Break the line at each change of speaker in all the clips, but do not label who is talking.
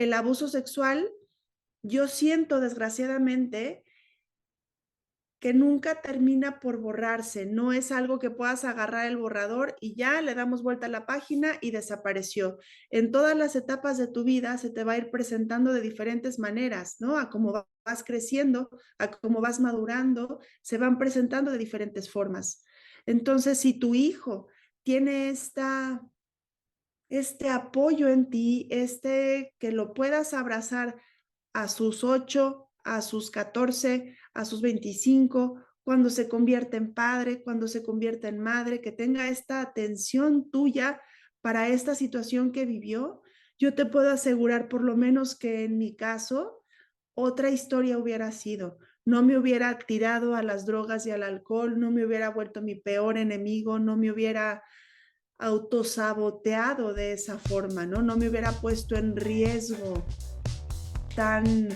el abuso sexual, yo siento desgraciadamente que nunca termina por borrarse. No es algo que puedas agarrar el borrador y ya le damos vuelta a la página y desapareció. En todas las etapas de tu vida se te va a ir presentando de diferentes maneras, ¿no? A cómo vas creciendo, a cómo vas madurando, se van presentando de diferentes formas. Entonces, si tu hijo tiene este apoyo en ti, que lo puedas abrazar a sus 8, a sus 14, a sus 25, cuando se convierte en padre, cuando se convierte en madre, que tenga esta atención tuya para esta situación que vivió, yo te puedo asegurar por lo menos que en mi caso, otra historia hubiera sido. No me hubiera tirado a las drogas y al alcohol, no me hubiera vuelto mi peor enemigo, no me hubiera autosaboteado de esa forma, ¿no? No me hubiera puesto en riesgo tan,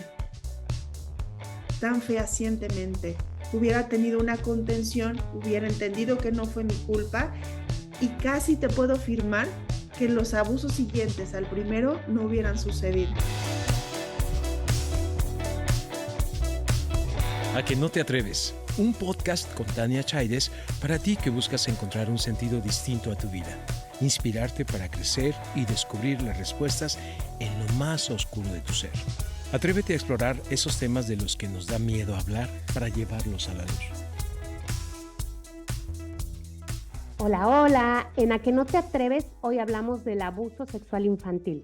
tan fehacientemente. Hubiera tenido una contención, hubiera entendido que no fue mi culpa y casi te puedo afirmar que los abusos siguientes al primero no hubieran sucedido.
A que no te atreves, un podcast con Tania Chaides para ti que buscas encontrar un sentido distinto a tu vida, inspirarte para crecer y descubrir las respuestas en lo más oscuro de tu ser. Atrévete a explorar esos temas de los que nos da miedo hablar para llevarlos a la luz.
Hola, hola. En A que no te atreves, hoy hablamos del abuso sexual infantil.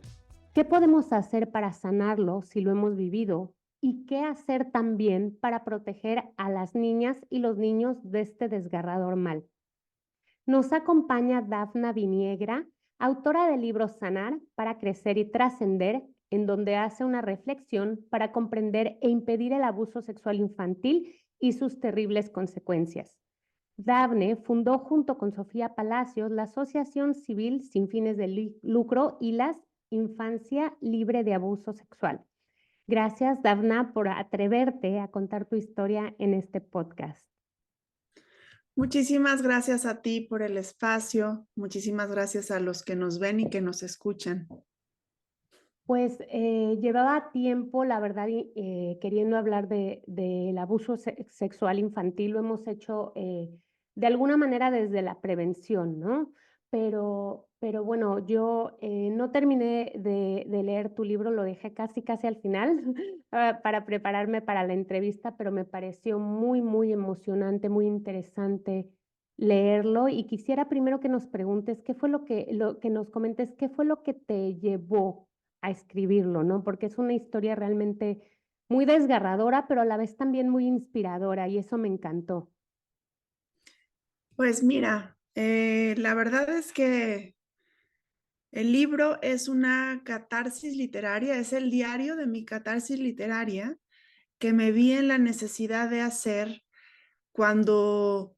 ¿Qué podemos hacer para sanarlo si lo hemos vivido? ¿Y qué hacer también para proteger a las niñas y los niños de este desgarrador mal? Nos acompaña Dafna Viniegra, autora del libro Sanar para crecer y trascender, en donde hace una reflexión para comprender e impedir el abuso sexual infantil y sus terribles consecuencias. Dafne fundó junto con Sofía Palacios la Asociación Civil sin fines de lucro y la Infancia Libre de Abuso Sexual. Gracias, Dafna, por atreverte a contar tu historia en este podcast.
Muchísimas gracias a ti por el espacio. Muchísimas gracias a los que nos ven y que nos escuchan.
Pues llevaba tiempo, la verdad, queriendo hablar del abuso sexual infantil. Lo hemos hecho de alguna manera desde la prevención, ¿no? Pero bueno, yo no terminé de leer tu libro, lo dejé casi al final para prepararme para la entrevista, pero me pareció muy emocionante, muy interesante leerlo y quisiera primero que nos preguntes qué fue lo que nos comentes, qué fue lo que te llevó a escribirlo, ¿no? Porque es una historia realmente muy desgarradora, pero a la vez también muy inspiradora y eso me encantó.
Pues mira, la verdad es que el libro es una catarsis literaria, es el diario de mi catarsis literaria que me vi en la necesidad de hacer cuando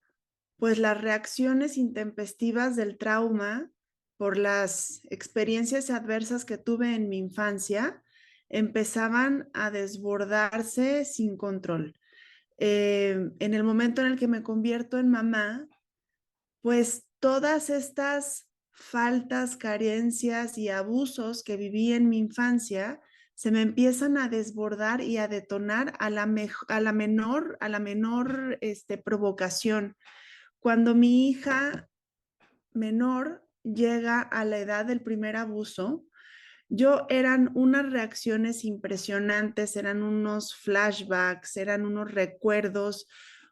pues las reacciones intempestivas del trauma por las experiencias adversas que tuve en mi infancia empezaban a desbordarse sin control. En el momento en el que me convierto en mamá, pues todas estas faltas, carencias y abusos que viví en mi infancia se me empiezan a desbordar y a detonar a la menor provocación. Cuando mi hija menor llega a la edad del primer abuso, eran unas reacciones impresionantes, eran unos flashbacks, eran unos recuerdos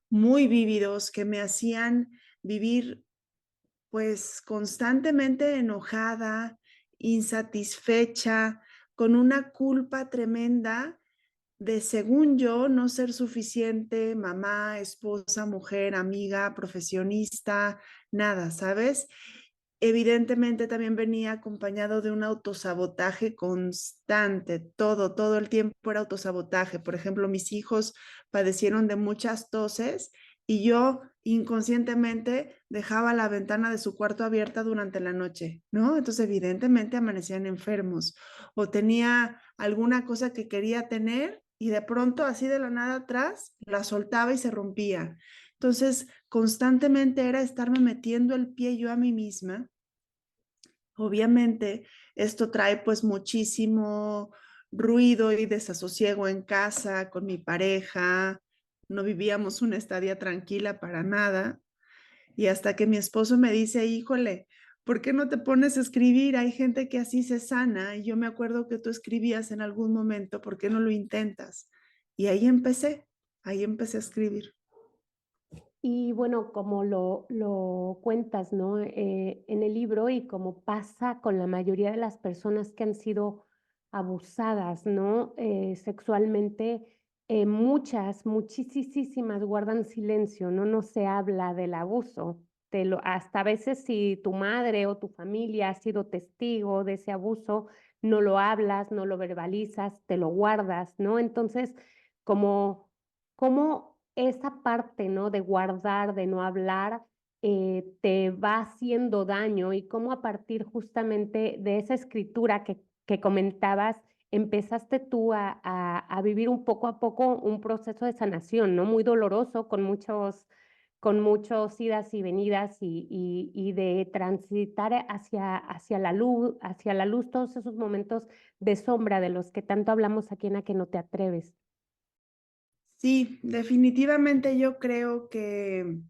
muy vívidos que me hacían vivir pues constantemente enojada, insatisfecha, con una culpa tremenda de, según yo, no ser suficiente mamá, esposa, mujer, amiga, profesionista, nada, ¿sabes? Evidentemente también venía acompañado de un autosabotaje constante, todo el tiempo era autosabotaje. Por ejemplo, mis hijos padecieron de muchas toses y yo inconscientemente dejaba la ventana de su cuarto abierta durante la noche, ¿no? Entonces, evidentemente amanecían enfermos o tenía alguna cosa que quería tener y de pronto, así de la nada atrás, la soltaba y se rompía. Entonces, constantemente era estarme metiendo el pie yo a mí misma. Obviamente, esto trae pues muchísimo ruido y desasosiego en casa con mi pareja. No vivíamos una estadía tranquila para nada. Y hasta que mi esposo me dice, híjole, ¿por qué no te pones a escribir? Hay gente que así se sana. Y yo me acuerdo que tú escribías en algún momento, ¿por qué no lo intentas? Y ahí empecé a escribir.
Y bueno, como lo cuentas, ¿no? En el libro y como pasa con la mayoría de las personas que han sido abusadas, ¿no? Sexualmente, muchas, muchísimas guardan silencio, ¿no? No se habla del abuso. Hasta a veces si tu madre o tu familia ha sido testigo de ese abuso, no lo hablas, no lo verbalizas, te lo guardas, ¿no? Entonces, como, ¿cómo esa parte, ¿no? De guardar, de no hablar, te va haciendo daño y cómo a partir justamente de esa escritura que comentabas, empezaste tú a vivir un poco a poco un proceso de sanación, ¿no? Muy doloroso, con muchos idas y venidas y de transitar hacia la luz todos esos momentos de sombra de los que tanto hablamos aquí en A que no te atreves.
Sí, definitivamente yo creo que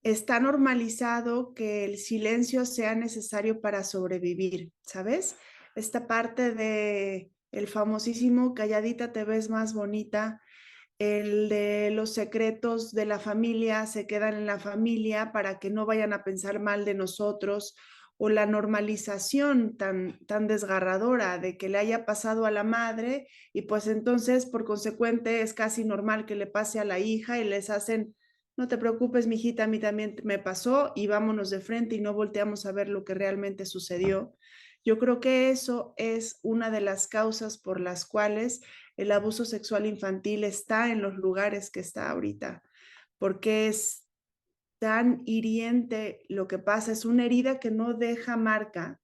está normalizado que el silencio sea necesario para sobrevivir, ¿sabes? Esta parte de el famosísimo calladita te ves más bonita, el de los secretos de la familia se quedan en la familia para que no vayan a pensar mal de nosotros, o la normalización tan desgarradora de que le haya pasado a la madre y pues entonces por consecuente es casi normal que le pase a la hija y les hacen, no te preocupes, mijita, a mí también me pasó y vámonos de frente y no volteamos a ver lo que realmente sucedió. Yo creo que eso es una de las causas por las cuales el abuso sexual infantil está en los lugares que está ahorita, porque es tan hiriente lo que pasa, es una herida que no deja marca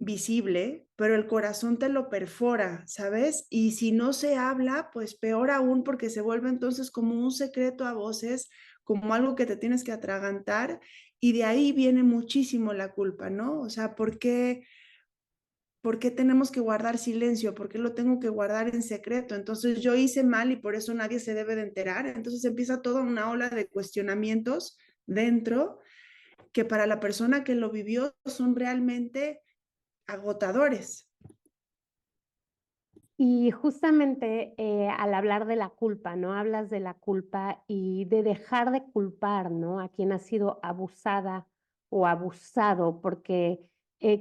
visible, pero el corazón te lo perfora, ¿sabes? Y si no se habla, pues peor aún porque se vuelve entonces como un secreto a voces, como algo que te tienes que atragantar y de ahí viene muchísimo la culpa, ¿no? O sea, ¿por qué tenemos que guardar silencio? ¿Por qué lo tengo que guardar en secreto? Entonces yo hice mal y por eso nadie se debe de enterar. Entonces empieza toda una ola de cuestionamientos dentro que para la persona que lo vivió son realmente agotadores.
Y justamente al hablar de la culpa, ¿no? Hablas de la culpa y de dejar de culpar, ¿no? A quien ha sido abusada o abusado, porque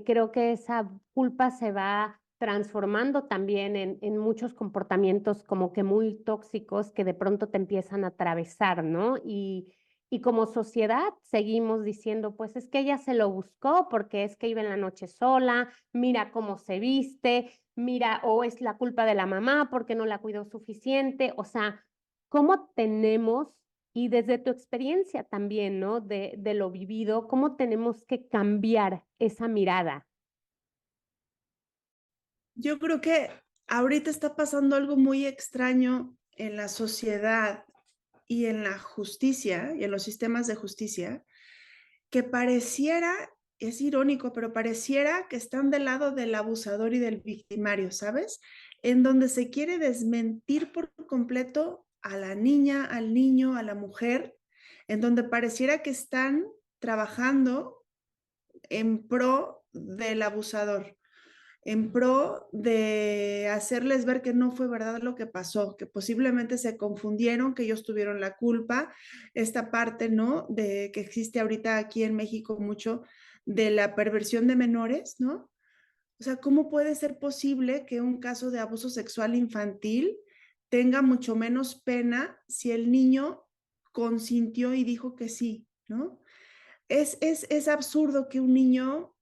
creo que esa culpa se va transformando también en muchos comportamientos como que muy tóxicos que de pronto te empiezan a atravesar, ¿no? Y como sociedad seguimos diciendo, pues es que ella se lo buscó porque es que iba en la noche sola, mira cómo se viste, mira, o es la culpa de la mamá porque no la cuidó suficiente, o sea, ¿cómo tenemos, y desde tu experiencia también, ¿no? De lo vivido, cómo tenemos que cambiar esa mirada?
Yo creo que ahorita está pasando algo muy extraño en la sociedad y en la justicia y en los sistemas de justicia, que pareciera, es irónico, pero pareciera que están del lado del abusador y del victimario, ¿sabes? En donde se quiere desmentir por completo a la niña, al niño, a la mujer, en donde pareciera que están trabajando en pro del abusador, en pro de hacerles ver que no fue verdad lo que pasó, que posiblemente se confundieron, que ellos tuvieron la culpa, esta parte, ¿no? De que existe ahorita aquí en México mucho de la perversión de menores, ¿no? O sea, ¿cómo puede ser posible que un caso de abuso sexual infantil tenga mucho menos pena si el niño consintió y dijo que sí, ¿no? Es absurdo que un niño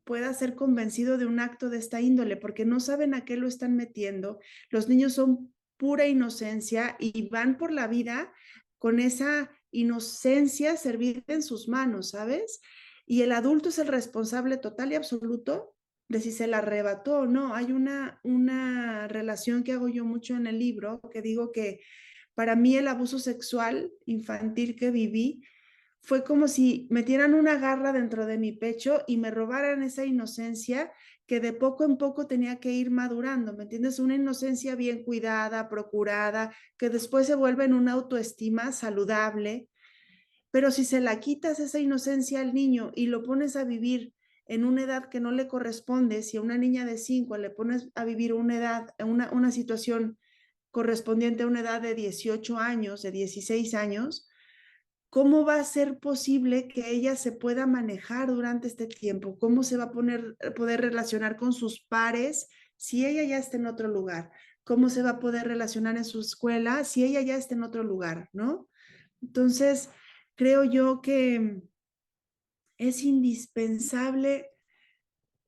pueda ser convencido de un acto de esta índole, porque no saben a qué lo están metiendo. Los niños son pura inocencia y van por la vida con esa inocencia servida en sus manos, ¿sabes? Y el adulto es el responsable total y absoluto de si se la arrebató o no. Hay una relación que hago yo mucho en el libro, que digo que para mí el abuso sexual infantil que viví fue como si metieran una garra dentro de mi pecho y me robaran esa inocencia que de poco en poco tenía que ir madurando, ¿me entiendes? Una inocencia bien cuidada, procurada, que después se vuelve en una autoestima saludable. Pero si se la quitas esa inocencia al niño y lo pones a vivir en una edad que no le corresponde, si a una niña de 5 le pones a vivir una edad, una situación correspondiente a una edad de 18 años, de 16 años, ¿cómo va a ser posible que ella se pueda manejar durante este tiempo? ¿Cómo se va a poder relacionar con sus pares si ella ya está en otro lugar? ¿Cómo se va a poder relacionar en su escuela si ella ya está en otro lugar, ¿no? Entonces, creo yo que es indispensable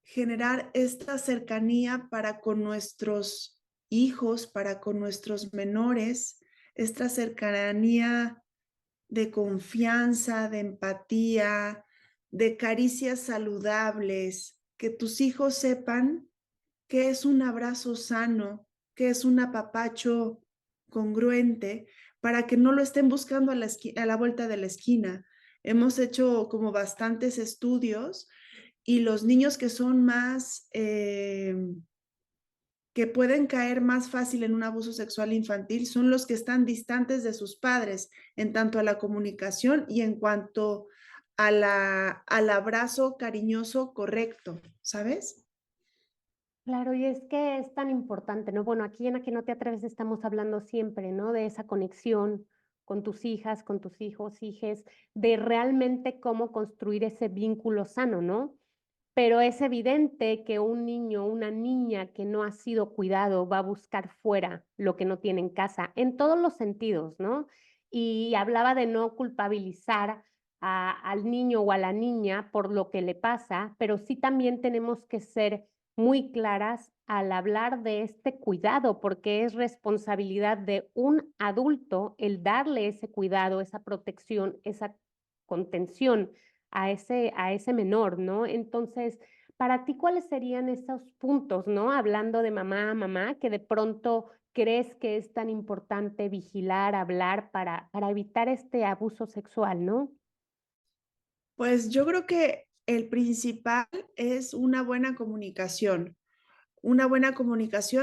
generar esta cercanía para con nuestros hijos, para con nuestros menores, esta cercanía de confianza, de empatía, de caricias saludables, que tus hijos sepan qué es un abrazo sano, qué es un apapacho congruente, para que no lo estén buscando a la vuelta de la esquina. Hemos hecho como bastantes estudios y los niños que son más, que pueden caer más fácil en un abuso sexual infantil son los que están distantes de sus padres en tanto a la comunicación y en cuanto al abrazo cariñoso correcto, ¿sabes?
Claro, y es que es tan importante, ¿no? Bueno, aquí en A que no te atreves estamos hablando siempre, ¿no? De esa conexión con tus hijas, con tus hijos, hijes, de realmente cómo construir ese vínculo sano, ¿no? Pero es evidente que un niño, una niña que no ha sido cuidado va a buscar fuera lo que no tiene en casa, en todos los sentidos, ¿no? Y hablaba de no culpabilizar al niño o a la niña por lo que le pasa, pero sí también tenemos que ser muy claras al hablar de este cuidado, porque es responsabilidad de un adulto el darle ese cuidado, esa protección, esa contención a ese menor, ¿no? Entonces, para ti, ¿cuáles serían esos puntos, ¿no? Hablando de mamá a mamá, que de pronto crees que es tan importante vigilar, hablar para evitar este abuso sexual, ¿no?
Pues yo creo que el principal es una buena comunicación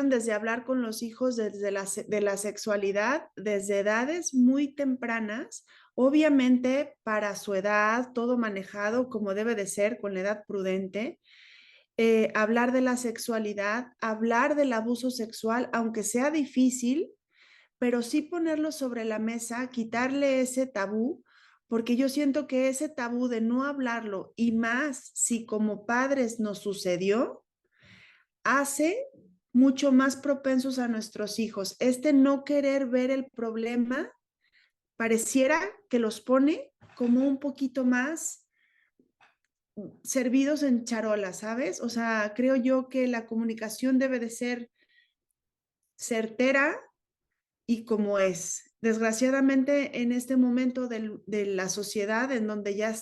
desde hablar con los hijos desde de la sexualidad, desde edades muy tempranas, obviamente para su edad, todo manejado como debe de ser, con la edad prudente, hablar de la sexualidad, hablar del abuso sexual, aunque sea difícil, pero sí ponerlo sobre la mesa, quitarle ese tabú, porque yo siento que ese tabú de no hablarlo y más si como padres nos sucedió, hace mucho más propensos a nuestros hijos. Este no querer ver el problema pareciera que los pone como un poquito más servidos en charola, ¿sabes? O sea, creo yo que la comunicación debe de ser certera y como es. Desgraciadamente, en este momento de la sociedad en donde ya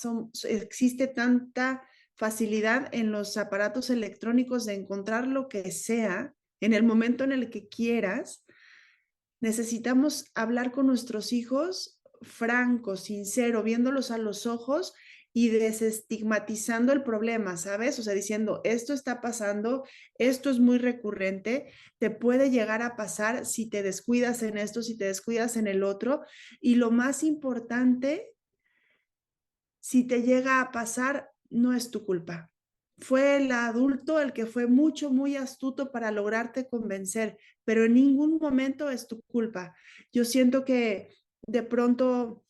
existe tanta facilidad en los aparatos electrónicos de encontrar lo que sea en el momento en el que quieras, necesitamos hablar con nuestros hijos franco, sincero, viéndolos a los ojos y desestigmatizando el problema, ¿sabes? O sea, diciendo, esto está pasando, esto es muy recurrente, te puede llegar a pasar si te descuidas en esto, si te descuidas en el otro. Y lo más importante, si te llega a pasar, no es tu culpa. Fue el adulto el que fue muy astuto para lograrte convencer, pero en ningún momento es tu culpa. Yo siento que de pronto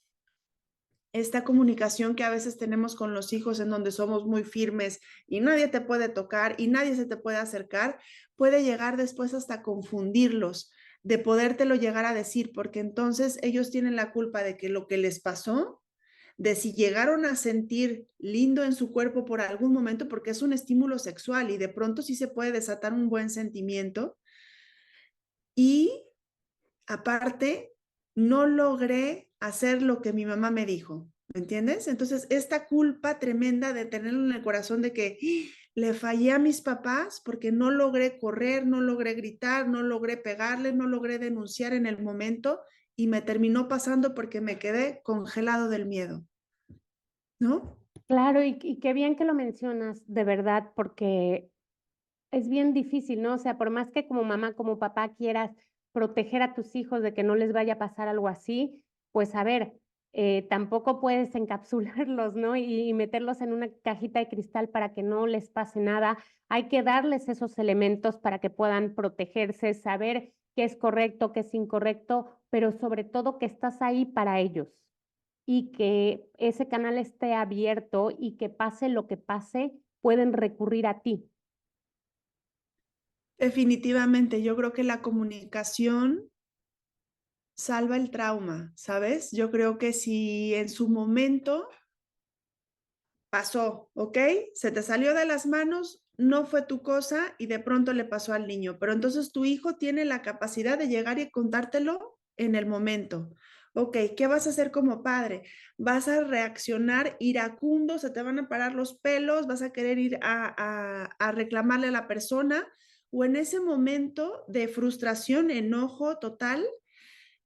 esta comunicación que a veces tenemos con los hijos en donde somos muy firmes y nadie te puede tocar y nadie se te puede acercar, puede llegar después hasta confundirlos, de podértelo llegar a decir, porque entonces ellos tienen la culpa de que lo que les pasó, de si llegaron a sentir lindo en su cuerpo por algún momento, porque es un estímulo sexual y de pronto sí se puede desatar un buen sentimiento. Y aparte, no logré hacer lo que mi mamá me dijo, ¿me entiendes? Entonces, esta culpa tremenda de tenerlo en el corazón de que le fallé a mis papás porque no logré correr, no logré gritar, no logré pegarle, no logré denunciar en el momento y me terminó pasando porque me quedé congelado del miedo. ¿no?
Claro, y qué bien que lo mencionas, de verdad, porque es bien difícil, ¿no? O sea, por más que como mamá, como papá quieras proteger a tus hijos de que no les vaya a pasar algo así, pues a ver, tampoco puedes encapsularlos, ¿no? Y meterlos en una cajita de cristal para que no les pase nada. Hay que darles esos elementos para que puedan protegerse, saber qué es correcto, qué es incorrecto, pero sobre todo que estás ahí para ellos y que ese canal esté abierto y que pase lo que pase, pueden recurrir a ti.
Definitivamente, yo creo que la comunicación salva el trauma, ¿sabes? Yo creo que si en su momento pasó, ¿ok? Se te salió de las manos, no fue tu cosa y de pronto le pasó al niño, pero entonces tu hijo tiene la capacidad de llegar y contártelo en el momento. Ok, ¿qué vas a hacer como padre? Vas a reaccionar iracundo, se te van a parar los pelos, vas a querer ir a reclamarle a la persona o en ese momento de frustración, enojo total,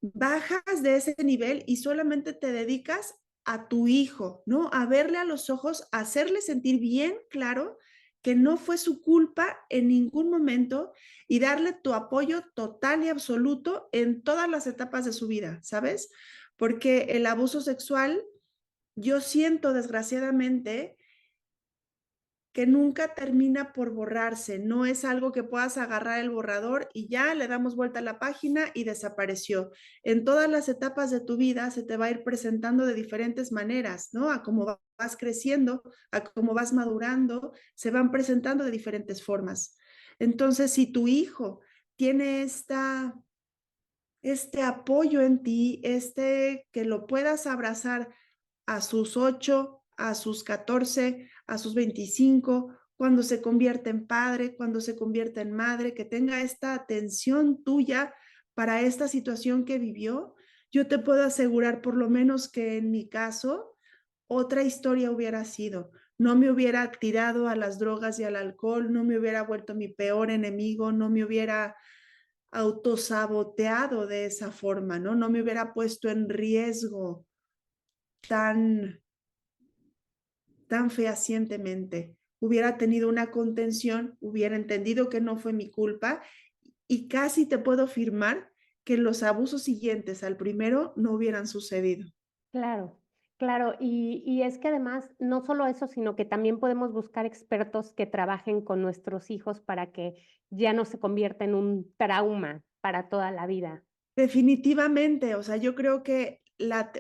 bajas de ese nivel y solamente te dedicas a tu hijo, ¿no? A verle a los ojos, a hacerle sentir bien claro que no fue su culpa en ningún momento y darle tu apoyo total y absoluto en todas las etapas de su vida, ¿sabes? Porque el abuso sexual, yo siento desgraciadamente que nunca termina por borrarse, no es algo que puedas agarrar el borrador y ya le damos vuelta a la página y desapareció. En todas las etapas de tu vida se te va a ir presentando de diferentes maneras, ¿no? A cómo vas creciendo, a cómo vas madurando, se van presentando de diferentes formas. Entonces, si tu hijo tiene este apoyo en ti, que lo puedas abrazar a sus 8, a sus 14, a sus 25, cuando se convierte en padre, cuando se convierte en madre, que tenga esta atención tuya para esta situación que vivió, yo te puedo asegurar por lo menos que en mi caso, otra historia hubiera sido. No me hubiera tirado a las drogas y al alcohol, no me hubiera vuelto mi peor enemigo, no me hubiera autosaboteado de esa forma, ¿no? No me hubiera puesto en riesgo tan, tan fehacientemente. Hubiera tenido una contención, hubiera entendido que no fue mi culpa y casi te puedo afirmar que los abusos siguientes al primero no hubieran sucedido.
Claro, claro. Y es que además, no solo eso, sino que también podemos buscar expertos que trabajen con nuestros hijos para que ya no se convierta en un trauma para toda la vida.
Definitivamente, o sea, yo creo que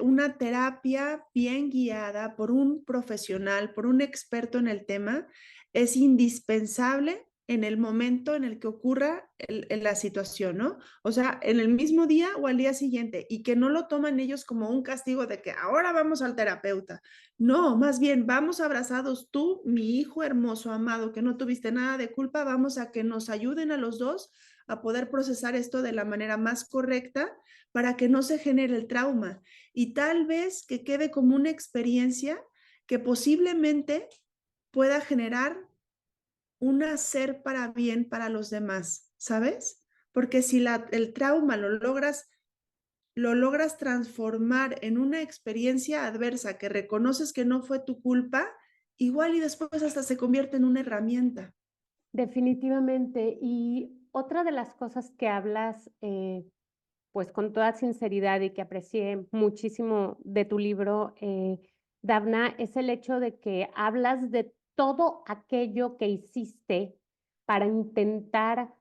una terapia bien guiada por un profesional, por un experto en el tema, es indispensable en el momento en el que ocurra la situación, ¿no? O sea, en el mismo día o al día siguiente, y que no lo toman ellos como un castigo de que ahora vamos al terapeuta. No, más bien, vamos abrazados tú, mi hijo hermoso, amado, que no tuviste nada de culpa, vamos a que nos ayuden a los dos a poder procesar esto de la manera más correcta para que no se genere el trauma y tal vez que quede como una experiencia que posiblemente pueda generar un hacer para bien para los demás, ¿sabes? Porque si el trauma lo logras transformar en una experiencia adversa que reconoces que no fue tu culpa, igual y después hasta se convierte en una herramienta.
Definitivamente. Y otra de las cosas que hablas, pues con toda sinceridad y que aprecié muchísimo de tu libro, Davna, es el hecho de que hablas de todo aquello que hiciste para intentar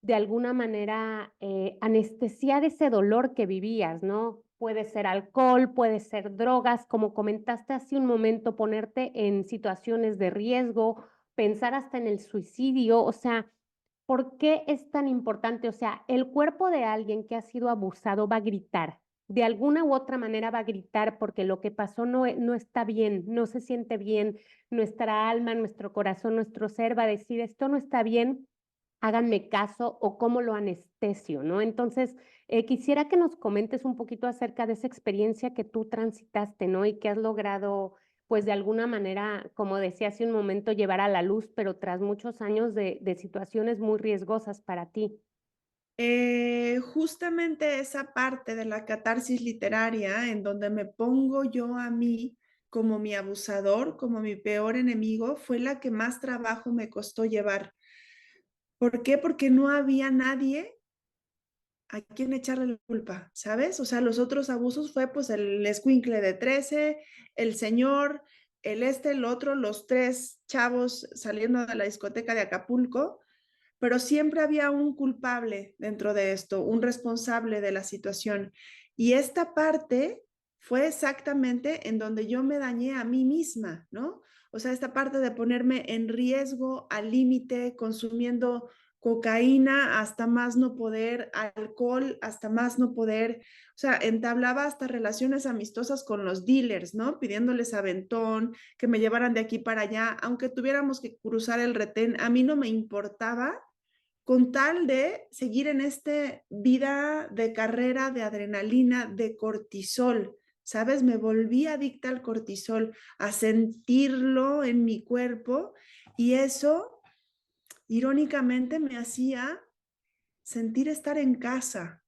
de alguna manera anestesiar ese dolor que vivías, ¿no? Puede ser alcohol, puede ser drogas, como comentaste hace un momento, ponerte en situaciones de riesgo, pensar hasta en el suicidio, o sea, ¿por qué es tan importante? O sea, el cuerpo de alguien que ha sido abusado va a gritar. De alguna u otra manera va a gritar porque lo que pasó no está bien, no se siente bien. Nuestra alma, nuestro corazón, nuestro ser va a decir, esto no está bien, háganme caso o cómo lo anestesio, ¿no? Entonces, quisiera que nos comentes un poquito acerca de esa experiencia que tú transitaste, ¿no? Y que has logrado, pues de alguna manera, como decía hace un momento, llevar a la luz, pero tras muchos años de situaciones muy riesgosas para ti.
Justamente esa parte de la catarsis literaria en donde me pongo yo a mí como mi abusador, como mi peor enemigo, fue la que más trabajo me costó llevar. ¿Por qué? Porque no había nadie a quien echarle la culpa, ¿sabes? O sea, los otros abusos fue pues el escuincle de 13, el señor, el otro, los tres chavos saliendo de la discoteca de Acapulco, pero siempre había un culpable dentro de esto, un responsable de la situación. Y esta parte fue exactamente en donde yo me dañé a mí misma, ¿no? O sea, esta parte de ponerme en riesgo, al límite, consumiendo cocaína hasta más no poder, alcohol hasta más no poder, o sea, entablaba hasta relaciones amistosas con los dealers, ¿no? Pidiéndoles aventón, que me llevaran de aquí para allá, aunque tuviéramos que cruzar el retén, a mí no me importaba con tal de seguir en esta vida de carrera, de adrenalina, de cortisol. ¿Sabes? Me volví adicta al cortisol, a sentirlo en mi cuerpo y eso, irónicamente, me hacía sentir estar en casa,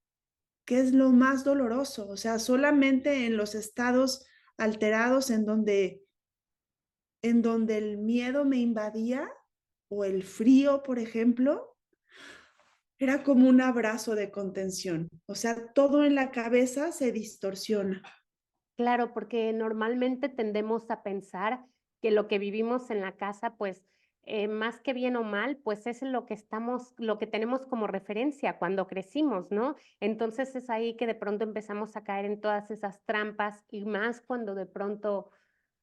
que es lo más doloroso. O sea, solamente en los estados alterados en donde el miedo me invadía o el frío, por ejemplo, era como un abrazo de contención. O sea, todo en la cabeza se distorsiona.
Claro, porque normalmente tendemos a pensar que lo que vivimos en la casa, pues, más que bien o mal, pues es lo que estamos, lo que tenemos como referencia cuando crecimos, ¿no? Entonces es ahí que de pronto empezamos a caer en todas esas trampas y más cuando de pronto,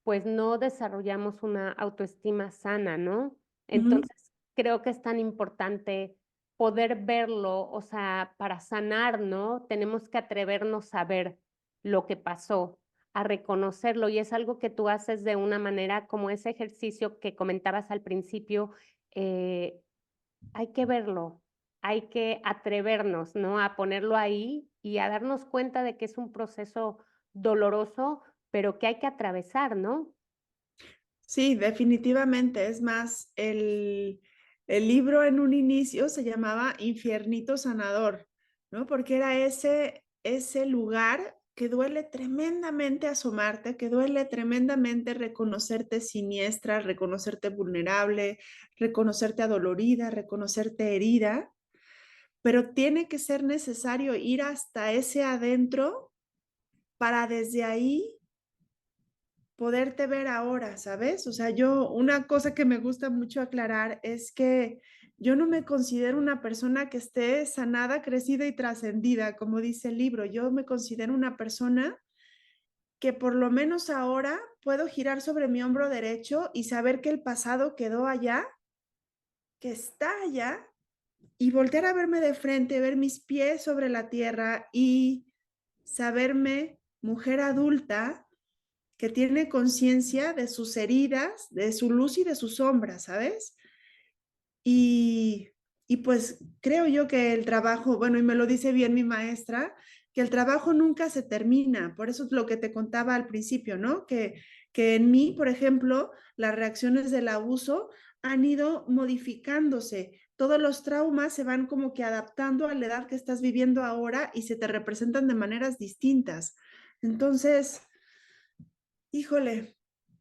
pues, no desarrollamos una autoestima sana, ¿no?
Ujú.
Entonces creo que es tan importante poder verlo, o sea, para sanar, ¿no? Tenemos que atrevernos a ver lo que pasó, a reconocerlo, y es algo que tú haces de una manera como ese ejercicio que comentabas al principio. eh, Hay que verlo, hay que atrevernos, ¿no? A ponerlo ahí y a darnos cuenta de que es un proceso doloroso, pero que hay que atravesar, ¿no?
Sí, definitivamente. Es más, el libro en un inicio se llamaba Infiernito Sanador, ¿no? Porque era ese lugar que duele tremendamente asomarte, que duele tremendamente reconocerte siniestra, reconocerte vulnerable, reconocerte adolorida, reconocerte herida, pero tiene que ser necesario ir hasta ese adentro para desde ahí poderte ver ahora, ¿sabes? O sea, una cosa que me gusta mucho aclarar es que yo no me considero una persona que esté sanada, crecida y trascendida, como dice el libro. Yo me considero una persona que por lo menos ahora puedo girar sobre mi hombro derecho y saber que el pasado quedó allá, que está allá, y voltear a verme de frente, ver mis pies sobre la tierra y saberme mujer adulta que tiene conciencia de sus heridas, de su luz y de sus sombras, ¿sabes? Y, y pues creo yo que el trabajo, bueno, y me lo dice bien mi maestra, que el trabajo nunca se termina. Por eso es lo que te contaba al principio, ¿no? Que en mí, por ejemplo, las reacciones del abuso han ido modificándose. Todos los traumas se van como que adaptando a la edad que estás viviendo ahora y se te representan de maneras distintas. Entonces, híjole,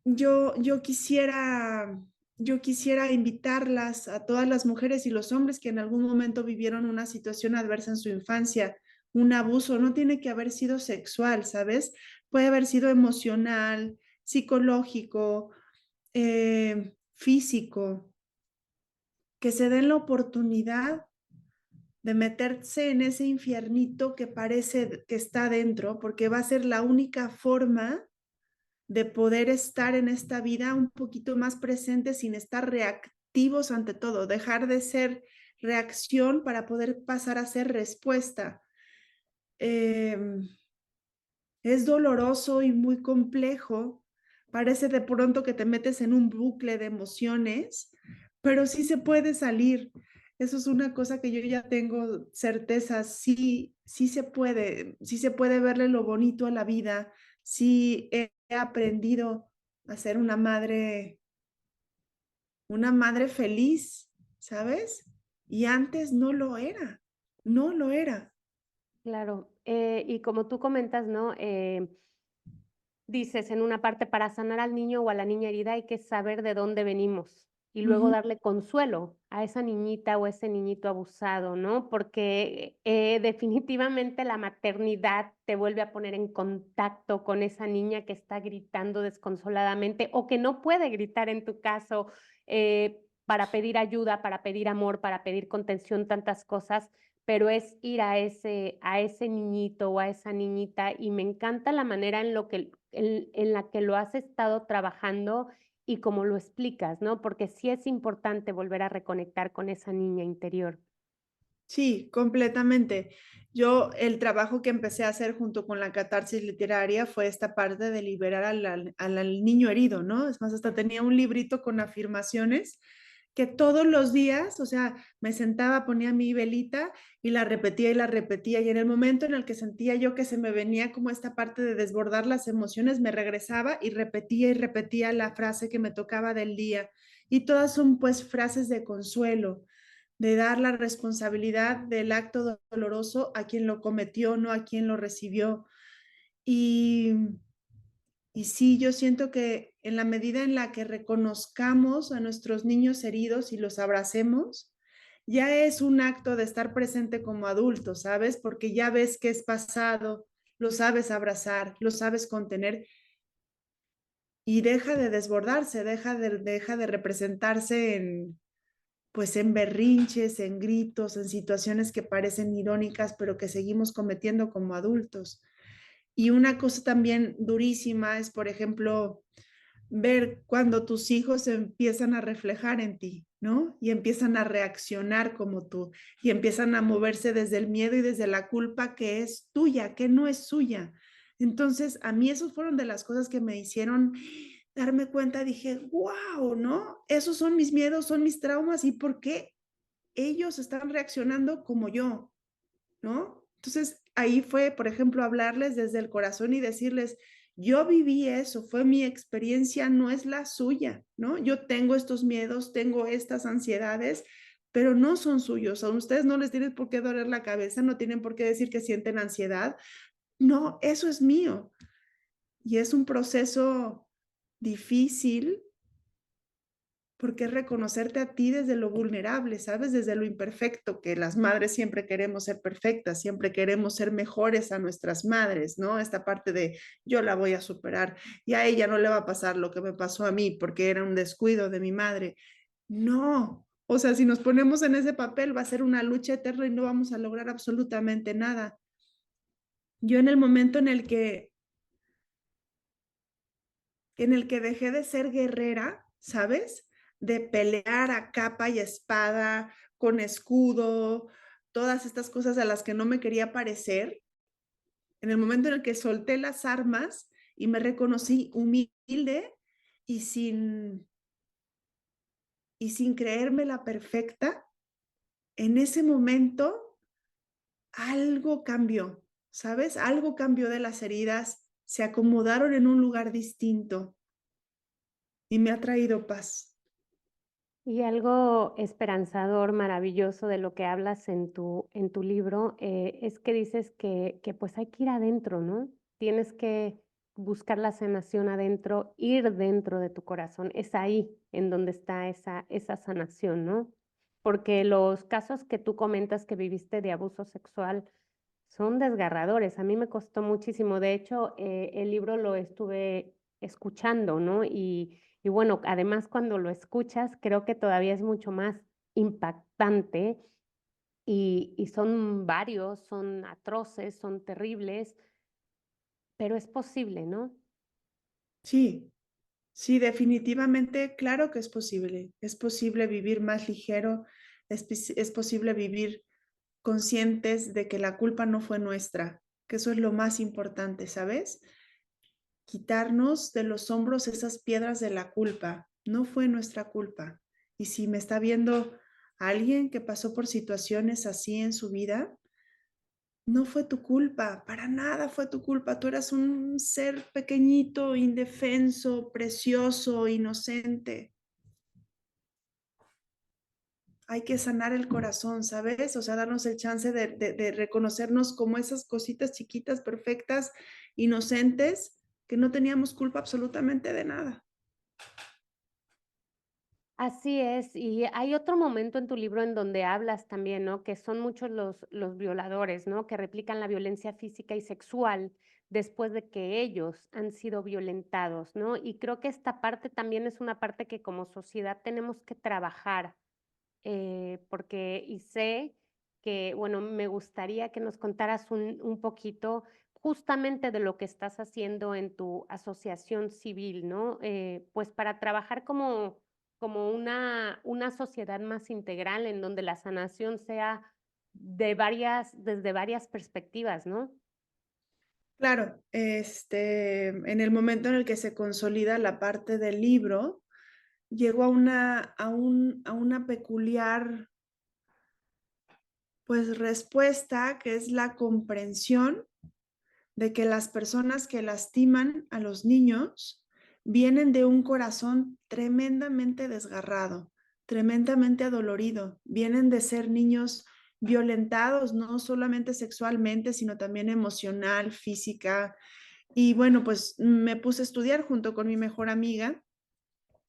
yo quisiera invitarlas a todas las mujeres y los hombres que en algún momento vivieron una situación adversa en su infancia, un abuso, no tiene que haber sido sexual, ¿sabes? Puede haber sido emocional, psicológico, físico, que se den la oportunidad de meterse en ese infiernito que parece que está dentro, porque va a ser la única forma de poder estar en esta vida un poquito más presentes sin estar reactivos ante todo, dejar de ser reacción para poder pasar a ser respuesta. Eh, es doloroso y muy complejo. Parece de pronto que te metes en un bucle de emociones, pero sí se puede salir. Eso es una cosa que yo ya tengo certeza, sí se puede verle lo bonito a la vida, sí he aprendido a ser una madre feliz, ¿sabes? Y antes no lo era, no lo era.
Claro, y como tú comentas, ¿no? dices en una parte, para sanar al niño o a la niña herida hay que saber de dónde venimos y luego
Ujú.
darle consuelo a esa niñita o ese niñito abusado, ¿no? Porque definitivamente la maternidad te vuelve a poner en contacto con esa niña que está gritando desconsoladamente o que no puede gritar en tu caso, para pedir ayuda, para pedir amor, para pedir contención, tantas cosas, pero es ir a ese niñito o a esa niñita, y me encanta la manera en la que lo has estado trabajando y cómo lo explicas, ¿no? Porque sí es importante volver a reconectar con esa niña interior.
Sí, completamente. Yo, el trabajo que empecé a hacer junto con la catarsis literaria fue esta parte de liberar al niño herido, ¿no? Es más, hasta tenía un librito con afirmaciones que todos los días, o sea, me sentaba, ponía mi velita y la repetía y la repetía. Y en el momento en el que sentía yo que se me venía como esta parte de desbordar las emociones, me regresaba y repetía la frase que me tocaba del día. Y todas son pues frases de consuelo, de dar la responsabilidad del acto doloroso a quien lo cometió, no a quien lo recibió. Y, y sí, yo siento que en la medida en la que reconozcamos a nuestros niños heridos y los abracemos, ya es un acto de estar presente como adultos, ¿sabes? Porque ya ves que es pasado, lo sabes abrazar, lo sabes contener y deja de desbordarse, deja de representarse en, pues en berrinches, en gritos, en situaciones que parecen irónicas, pero que seguimos cometiendo como adultos. Y una cosa también durísima es, por ejemplo, ver cuando tus hijos empiezan a reflejar en ti, ¿no? Y empiezan a reaccionar como tú, y empiezan a moverse desde el miedo y desde la culpa que es tuya, que no es suya. Entonces, a mí esos fueron de las cosas que me hicieron darme cuenta, dije, wow, ¿no? Esos son mis miedos, son mis traumas, ¿y por qué ellos están reaccionando como yo? ¿No? Entonces, ahí fue, por ejemplo, hablarles desde el corazón y decirles, yo viví eso, fue mi experiencia, no es la suya, ¿no? Yo tengo estos miedos, tengo estas ansiedades, pero no son suyos. A ustedes no les tienen por qué doler la cabeza, no tienen por qué decir que sienten ansiedad. No, eso es mío. Y es un proceso difícil porque es reconocerte a ti desde lo vulnerable, ¿sabes? Desde lo imperfecto, que las madres siempre queremos ser perfectas, siempre queremos ser mejores a nuestras madres, ¿no? Esta parte de yo la voy a superar y a ella no le va a pasar lo que me pasó a mí porque era un descuido de mi madre. No, o sea, si nos ponemos en ese papel va a ser una lucha eterna y no vamos a lograr absolutamente nada. Yo en el momento en el que dejé de ser guerrera, ¿sabes? De pelear a capa y espada, con escudo, todas estas cosas a las que no me quería parecer, en el momento en el que solté las armas y me reconocí humilde y sin creerme la perfecta, en ese momento algo cambió, ¿sabes? Algo cambió de las heridas, se acomodaron en un lugar distinto y me ha traído paz.
Y algo esperanzador, maravilloso de lo que hablas en tu libro, es que dices que pues hay que ir adentro, ¿no? Tienes que buscar la sanación adentro, ir dentro de tu corazón. Es ahí en donde está esa sanación, ¿no? Porque los casos que tú comentas que viviste de abuso sexual son desgarradores. A mí me costó muchísimo. De hecho, el libro lo estuve escuchando, ¿no? Y bueno, además cuando lo escuchas, creo que todavía es mucho más impactante y son varios, son atroces, son terribles, pero es posible, ¿no?
Sí, sí, definitivamente, claro que es posible. Es posible vivir más ligero, es posible vivir conscientes de que la culpa no fue nuestra, que eso es lo más importante, ¿sabes? Quitarnos de los hombros esas piedras de la culpa. No fue nuestra culpa. Y si me está viendo alguien que pasó por situaciones así en su vida, no fue tu culpa, para nada fue tu culpa. Tú eras un ser pequeñito, indefenso, precioso, inocente. Hay que sanar el corazón, ¿sabes? O sea, darnos el chance de reconocernos como esas cositas chiquitas, perfectas, inocentes, que no teníamos culpa absolutamente de nada.
Así es, y hay otro momento en tu libro en donde hablas también, ¿no? Que son muchos los violadores, ¿no? Que replican la violencia física y sexual después de que ellos han sido violentados, ¿no? Y creo que esta parte también es una parte que como sociedad tenemos que trabajar, porque y sé que, bueno, me gustaría que nos contaras un poquito justamente de lo que estás haciendo en tu asociación civil, ¿no? Pues para trabajar como una sociedad más integral en donde la sanación sea desde varias perspectivas, ¿no?
Claro, en el momento en el que se consolida la parte del libro, llegó a una peculiar, pues, respuesta, que es la comprensión de que las personas que lastiman a los niños vienen de un corazón tremendamente desgarrado, tremendamente adolorido, vienen de ser niños violentados, no solamente sexualmente, sino también emocional, física. Y bueno, pues me puse a estudiar junto con mi mejor amiga,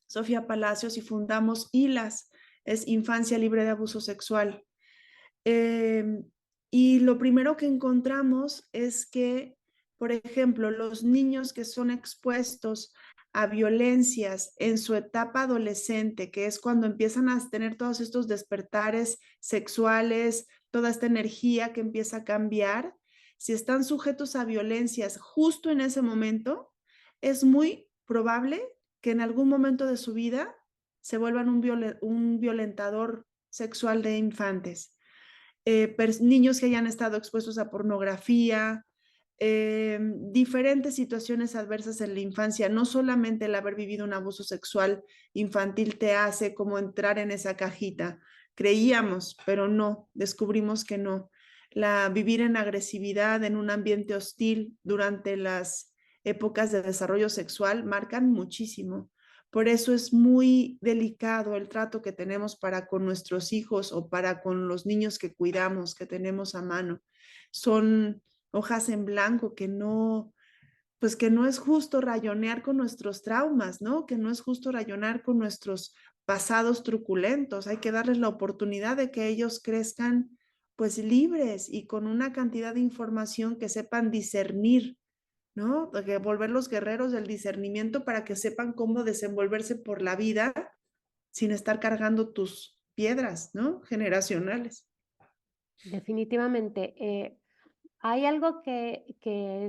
Sofía Palacios, y fundamos ILAS, es Infancia Libre de Abuso Sexual. Eh, y lo primero que encontramos es que, por ejemplo, los niños que son expuestos a violencias en su etapa adolescente, que es cuando empiezan a tener todos estos despertares sexuales, toda esta energía que empieza a cambiar, si están sujetos a violencias justo en ese momento, es muy probable que en algún momento de su vida se vuelvan un violentador sexual de infantes. Niños que hayan estado expuestos a pornografía, diferentes situaciones adversas en la infancia. No solamente el haber vivido un abuso sexual infantil te hace como entrar en esa cajita. Creíamos, pero no, descubrimos que no. Vivir en agresividad, en un ambiente hostil durante las épocas de desarrollo sexual marcan muchísimo. Por eso es muy delicado el trato que tenemos para con nuestros hijos o para con los niños que cuidamos, que tenemos a mano. Son hojas en blanco que no, pues que no es justo rayonear con nuestros traumas, ¿no? Que no es justo rayonar con nuestros pasados truculentos. Hay que darles la oportunidad de que ellos crezcan pues libres y con una cantidad de información que sepan discernir, ¿no? De volverlos guerreros del discernimiento para que sepan cómo desenvolverse por la vida sin estar cargando tus piedras, ¿no? Generacionales.
Definitivamente. Hay algo que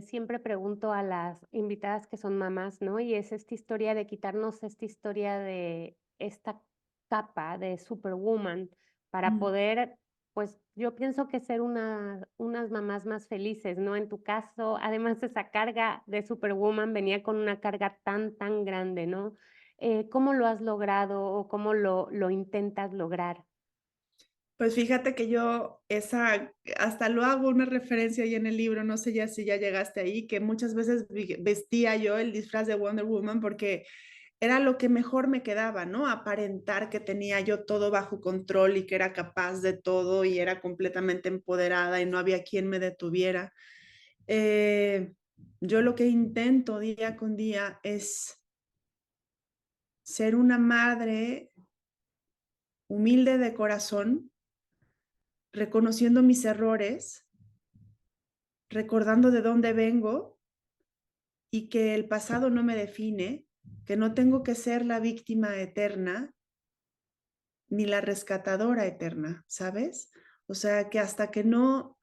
siempre pregunto a las invitadas que son mamás, ¿no? Y es esta historia de quitarnos esta historia de esta capa de Superwoman para
Mm.
poder, pues yo pienso que ser unas mamás más felices, ¿no? En tu caso, además de esa carga de Superwoman, venía con una carga tan grande, ¿no? ¿Cómo lo has logrado o cómo lo intentas lograr?
Pues fíjate que yo hasta lo hago una referencia ahí en el libro, no sé ya si ya llegaste ahí, que muchas veces vestía yo el disfraz de Wonder Woman porque era lo que mejor me quedaba, ¿no? Aparentar que tenía yo todo bajo control y que era capaz de todo y era completamente empoderada y no había quien me detuviera. Eh, yo lo que intento día con día es ser una madre humilde de corazón, reconociendo mis errores, recordando de dónde vengo y que el pasado no me define, que no tengo que ser la víctima eterna ni la rescatadora eterna, ¿sabes? O sea, que hasta que no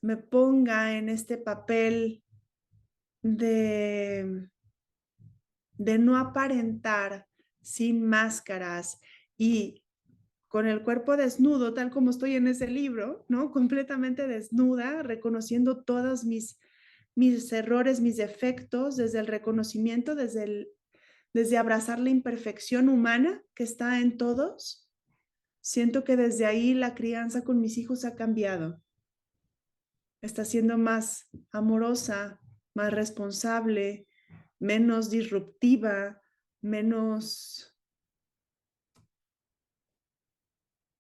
me ponga en este papel de, de no aparentar sin máscaras y con el cuerpo desnudo, tal como estoy en ese libro, ¿no? Completamente desnuda, reconociendo todos mis errores, mis defectos, desde el reconocimiento, desde abrazar la imperfección humana que está en todos. Siento que desde ahí la crianza con mis hijos ha cambiado. Está siendo más amorosa, más responsable, menos disruptiva, menos,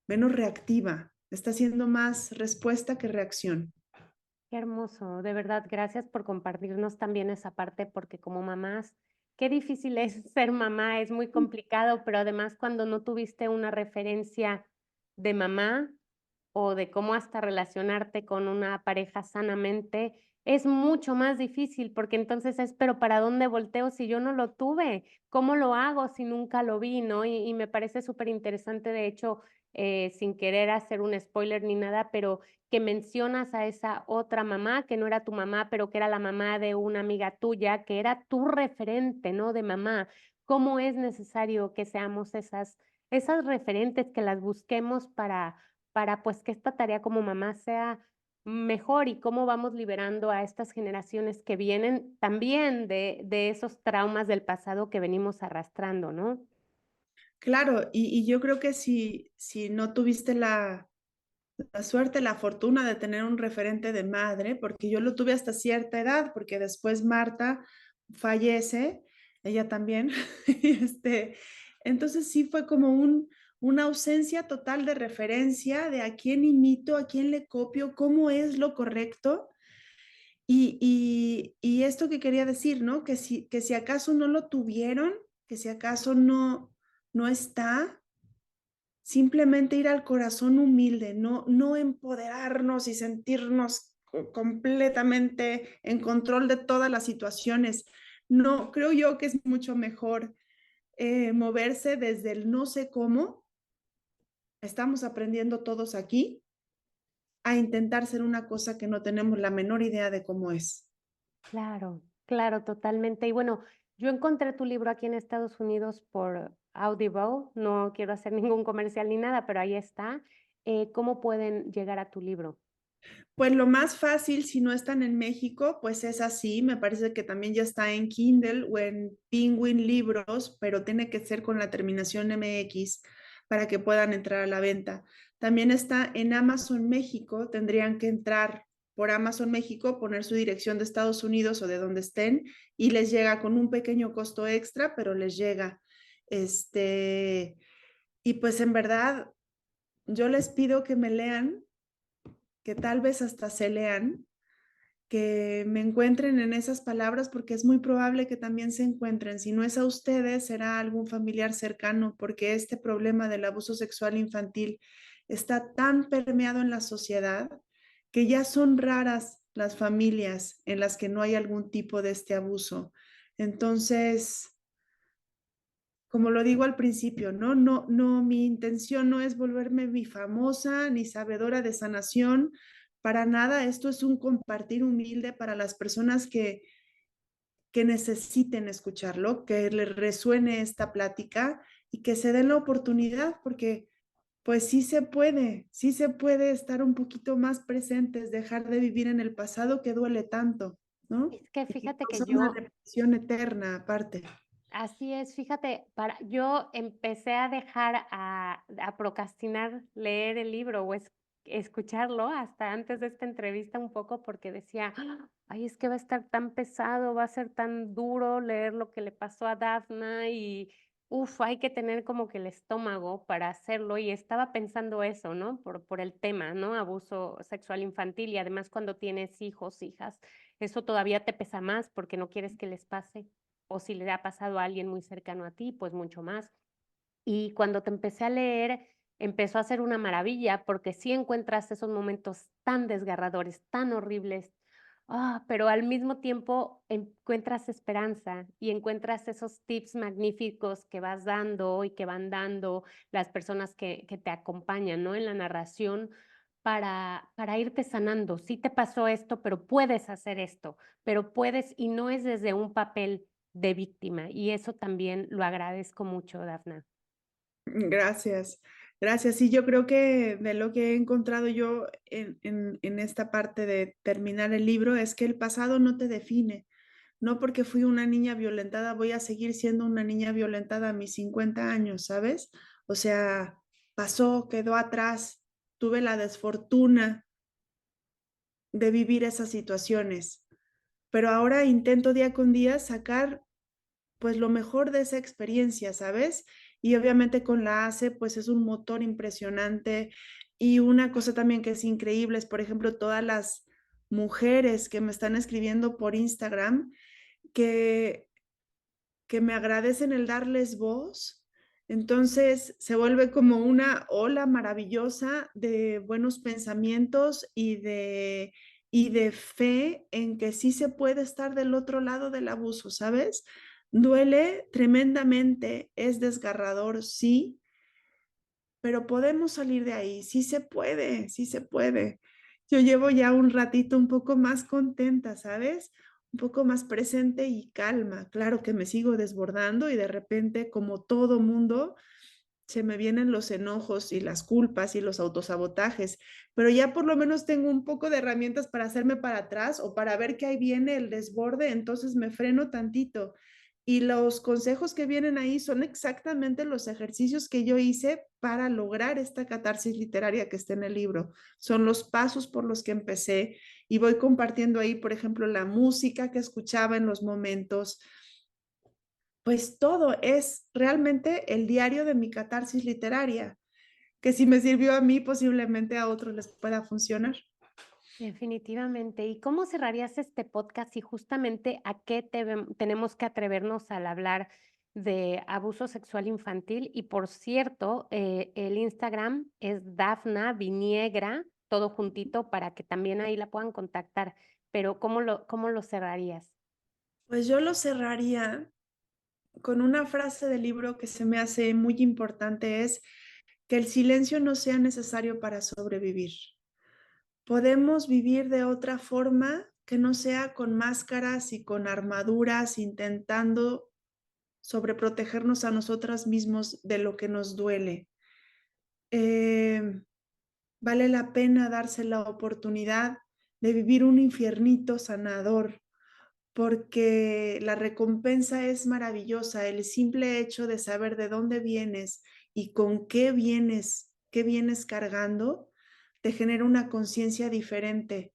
menos reactiva. Está siendo más respuesta que reacción.
Qué hermoso, de verdad, gracias por compartirnos también esa parte, porque como mamás, qué difícil es ser mamá, es muy complicado, pero además cuando no tuviste una referencia de mamá o de cómo hasta relacionarte con una pareja sanamente, es mucho más difícil, porque entonces es, pero ¿para dónde volteo si yo no lo tuve? ¿Cómo lo hago si nunca lo vi, no? Y me parece súper interesante, de hecho, sin querer hacer un spoiler ni nada, pero que mencionas a esa otra mamá, que no era tu mamá, pero que era la mamá de una amiga tuya, que era tu referente, ¿no? De mamá. ¿Cómo es necesario que seamos esas referentes, que las busquemos para pues que esta tarea como mamá sea mejor y cómo vamos liberando a estas generaciones que vienen también de esos traumas del pasado que venimos arrastrando, ¿no?
Claro, y yo creo que si no tuviste la suerte, la fortuna de tener un referente de madre, porque yo lo tuve hasta cierta edad, porque después Marta fallece, ella también, entonces sí fue como una ausencia total de referencia de a quién imito, a quién le copio, cómo es lo correcto. Y esto que quería decir, ¿no? Que si acaso no lo tuvieron, que si acaso no está, simplemente ir al corazón humilde, no empoderarnos y sentirnos completamente en control de todas las situaciones. No, creo yo que es mucho mejor moverse desde el no sé cómo, estamos aprendiendo todos aquí, a intentar ser una cosa que no tenemos la menor idea de cómo es.
Claro, claro, totalmente. Y bueno, yo encontré tu libro aquí en Estados Unidos por Audible. No quiero hacer ningún comercial ni nada, pero ahí está. ¿Cómo pueden llegar a tu libro?
Pues lo más fácil, si no están en México, pues es así. Me parece que también ya está en Kindle o en Penguin Libros, pero tiene que ser con la terminación MX para que puedan entrar a la venta. También está en Amazon México. Tendrían que entrar por Amazon México, poner su dirección de Estados Unidos o de donde estén y les llega con un pequeño costo extra, pero les llega. Y pues en verdad, yo les pido que me lean, que tal vez hasta se lean, que me encuentren en esas palabras porque es muy probable que también se encuentren. Si no es a ustedes, será a algún familiar cercano, porque este problema del abuso sexual infantil está tan permeado en la sociedad que ya son raras las familias en las que no hay algún tipo de este abuso. Entonces, como lo digo al principio, no, mi intención no es volverme mi famosa ni sabedora de sanación, para nada. Esto es un compartir humilde para las personas que necesiten escucharlo, que les resuene esta plática y que se den la oportunidad, porque pues sí se puede estar un poquito más presentes, dejar de vivir en el pasado que duele tanto, ¿no?
Es que
Y que
fíjate que
causa una
yo,
depresión eterna aparte.
así es, fíjate, yo empecé a dejar a procrastinar leer el libro o escucharlo hasta antes de esta entrevista un poco porque decía, "Ah, ay, es que va a estar tan pesado, va a ser tan duro leer lo que le pasó a Dafna y, uff, hay que tener como que el estómago para hacerlo y estaba pensando eso, ¿no? Por el tema, ¿no? Abuso sexual infantil y además cuando tienes hijos, hijas, eso todavía te pesa más porque no quieres que les pase o si le ha pasado a alguien muy cercano a ti, pues mucho más. Y cuando te empecé a leer, empezó a ser una maravilla porque sí encuentras esos momentos tan desgarradores, tan horribles, pero al mismo tiempo encuentras esperanza y encuentras esos tips magníficos que vas dando y que van dando las personas que te acompañan, ¿no? En la narración para irte sanando. Sí te pasó esto, pero puedes hacer esto, pero puedes y no es desde un papel de víctima y eso también lo agradezco mucho, Dafna.
Gracias, gracias. Sí, yo creo que de lo que he encontrado yo en esta parte de terminar el libro es que el pasado no te define. No porque fui una niña violentada, voy a seguir siendo una niña violentada a mis 50 años, ¿sabes? O sea, pasó, quedó atrás, tuve la desfortuna de vivir esas situaciones, pero ahora intento día con día sacar pues lo mejor de esa experiencia, ¿sabes? Y obviamente con la ACE pues es un motor impresionante y una cosa también que es increíble es, por ejemplo, todas mujeres que me están escribiendo por Instagram que, que me agradecen el darles voz. Entonces se vuelve como una ola maravillosa de buenos pensamientos y de fe en que sí se puede estar del otro lado del abuso, ¿sabes? Duele tremendamente, es desgarrador, sí, pero podemos salir de ahí, sí se puede, sí se puede. Yo llevo ya un ratito un poco más contenta, ¿sabes? Un poco más presente y calma. Claro que me sigo desbordando y de repente, como todo mundo, se me vienen los enojos y las culpas y los autosabotajes, pero ya por lo menos tengo un poco de herramientas para hacerme para atrás o para ver que ahí viene el desborde, entonces me freno tantito. Y los consejos que vienen ahí son exactamente los ejercicios que yo hice para lograr esta catarsis literaria que está en el libro. Son los pasos por los que empecé y voy compartiendo ahí, por ejemplo, la música que escuchaba en los momentos, pues todo es realmente el diario de mi catarsis literaria, que si me sirvió a mí, posiblemente a otros les pueda funcionar.
Definitivamente. ¿Y cómo cerrarías este podcast y justamente a qué tenemos que atrevernos al hablar de abuso sexual infantil? Y por cierto, el Instagram es Dafna Viniegra, todo juntito, para que también ahí la puedan contactar. Pero cómo lo cerrarías?
Pues yo lo cerraría con una frase del libro que se me hace muy importante, es que el silencio no sea necesario para sobrevivir. Podemos vivir de otra forma que no sea con máscaras y con armaduras, intentando sobreprotegernos a nosotras mismos de lo que nos duele. Eh, vale la pena darse la oportunidad de vivir un infiernito sanador, porque la recompensa es maravillosa. El simple hecho de saber de dónde vienes y con qué vienes cargando, te genera una conciencia diferente.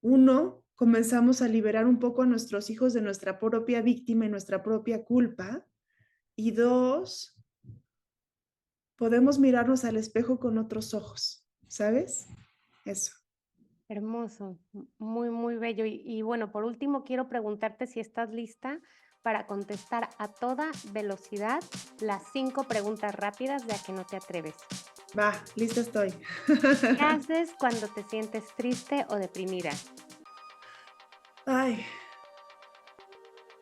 Uno, comenzamos a liberar un poco a nuestros hijos de nuestra propia víctima y nuestra propia culpa. Y dos, podemos mirarnos al espejo con otros ojos, ¿sabes? Eso.
Hermoso, muy, muy bello. Y bueno, por último, quiero preguntarte si estás lista para contestar a toda velocidad las 5 preguntas rápidas de a que no te atreves.
Va, lista estoy.
¿Qué haces cuando te sientes triste o deprimida?
Ay,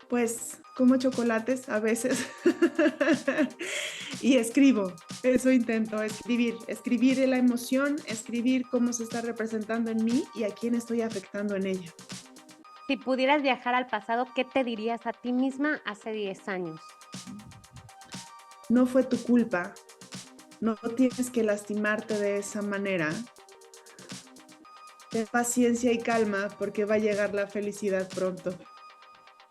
pues como chocolates a veces y escribo, eso intento, escribir la emoción, escribir cómo se está representando en mí y a quién estoy afectando en ella.
Si pudieras viajar al pasado, ¿qué te dirías a ti misma hace 10 años?
No fue tu culpa, no tienes que lastimarte de esa manera. Ten paciencia y calma porque va a llegar la felicidad pronto.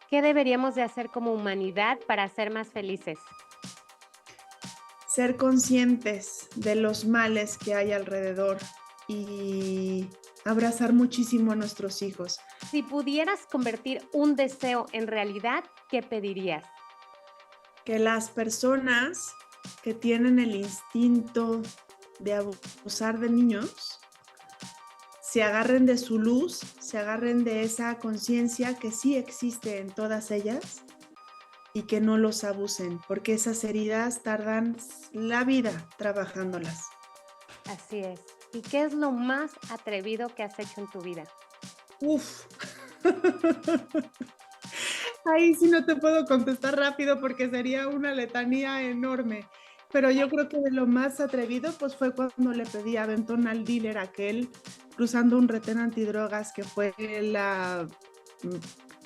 ¿Qué deberíamos de hacer como humanidad para ser más felices?
Ser conscientes de los males que hay alrededor y abrazar muchísimo a nuestros hijos.
Si pudieras convertir un deseo en realidad, ¿qué pedirías?
Que las personas que tienen el instinto de abusar de niños se agarren de su luz, se agarren de esa conciencia que sí existe en todas ellas y que no los abusen, porque esas heridas tardan la vida trabajándolas.
Así es. ¿Y qué es lo más atrevido que has hecho en tu vida?
Uf. Ahí sí no te puedo contestar rápido porque sería una letanía enorme. Pero yo creo que de lo más atrevido pues fue cuando le pedí aventón al dealer aquel cruzando un retén antidrogas, que fue la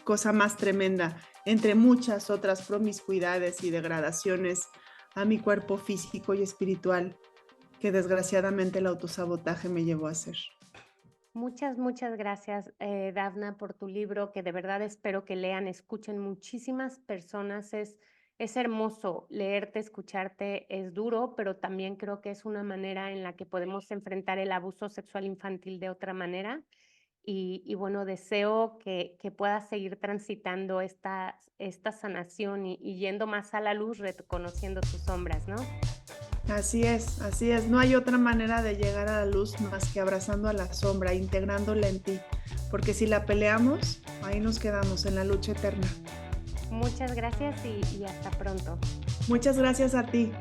cosa más tremenda, entre muchas otras promiscuidades y degradaciones a mi cuerpo físico y espiritual que desgraciadamente el autosabotaje me llevó a hacer.
Muchas, muchas gracias, Dafna, por tu libro, que de verdad espero que lean, escuchen muchísimas personas. Es hermoso leerte, escucharte, es duro, pero también creo que es una manera en la que podemos enfrentar el abuso sexual infantil de otra manera. Y bueno, deseo que puedas seguir transitando esta sanación y yendo más a la luz, reconociendo tus sombras, ¿no?
Así es, así es. No hay otra manera de llegar a la luz más que abrazando a la sombra, integrándola en ti. Porque si la peleamos, ahí nos quedamos en la lucha eterna.
Muchas gracias y hasta pronto.
Muchas gracias a ti.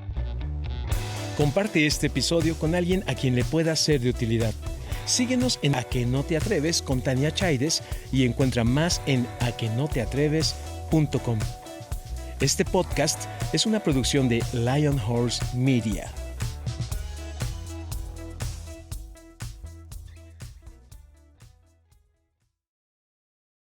Comparte este episodio con alguien a quien le pueda ser de utilidad. Síguenos en A que no te atreves con Tania Chaides y encuentra más en aquenoteatreves.com. Este podcast es una producción de Lion Horse Media.